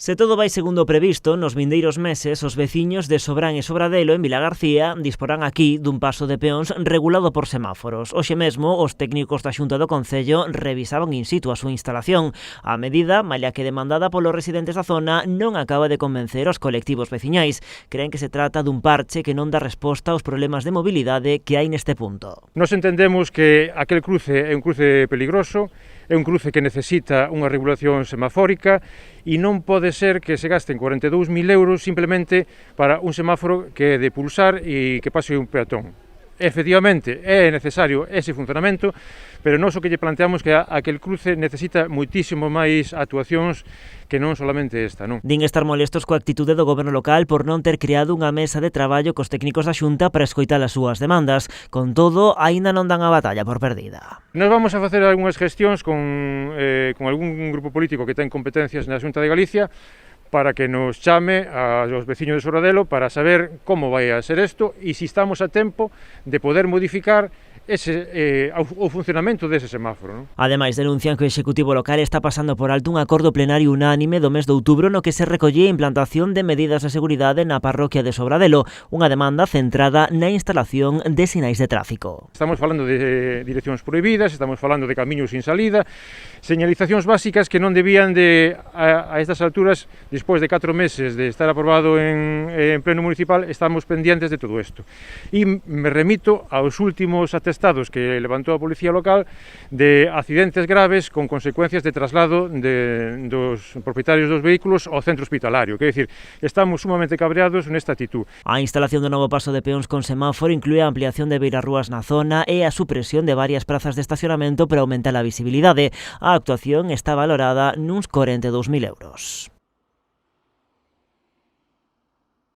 Se todo vai segundo o previsto, nos vindeiros meses os veciños de Sobrán e Sobradelo en Vilagarcía disporán aquí dun paso de peóns regulado por semáforos. Hoxe mesmo, os técnicos da Xunta do Concello revisaban in situ a súa instalación. A medida, malia que demandada polos residentes da zona, non acaba de convencer aos colectivos veciñais. Creen que se trata dun parche que non dá resposta aos problemas de mobilidade que hai neste punto. Nos entendemos que aquel cruce é un cruce peligroso, é un cruce que necesita unha regulación semafórica e non pode ser que se gasten 42.000 euros simplemente para un semáforo que é de pulsar e que pase un peatón. Efectivamente, é necesario ese funcionamento, pero nós o que lle planteamos que aquel cruce necesita moitísimo máis actuacións que non solamente esta, non? Din estar molestos coa actitude do goberno local por non ter creado unha mesa de traballo cos técnicos da Xunta para escoitar as súas demandas. Con todo, aínda non dan a batalla por perdida. Nós vamos a facer algunhas gestións con algún grupo político que ten competencias na Xunta de Galicia para que nos chame aos veciños de Sobradelo para saber como vai a ser isto e se estamos a tempo de poder modificar o funcionamento dese semáforo, non? Ademais, denuncian que o Executivo local está pasando por alto un acordo plenario unánime do mes de outubro no que se recollía a implantación de medidas de seguridade na parroquia de Sobradelo, unha demanda centrada na instalación de sinais de tráfico. Estamos falando de direccións prohibidas, estamos falando de camiños sin salida, señalizacións básicas que non debían de, a estas alturas, despois de 4 meses de estar aprobado en pleno municipal, estamos pendientes de todo isto. E me remito aos últimos atestados que levantou a Policía Local de accidentes graves con consecuencias de traslado dos propietarios dos vehículos ao centro hospitalario. Quer dicir, estamos sumamente cabreados nesta actitud. A instalación do novo paso de peóns con semáforo inclúe a ampliación de beirarrúas na zona e a supresión de varias prazas de estacionamento para aumentar a visibilidade. A actuación está valorada nuns 42.000 euros.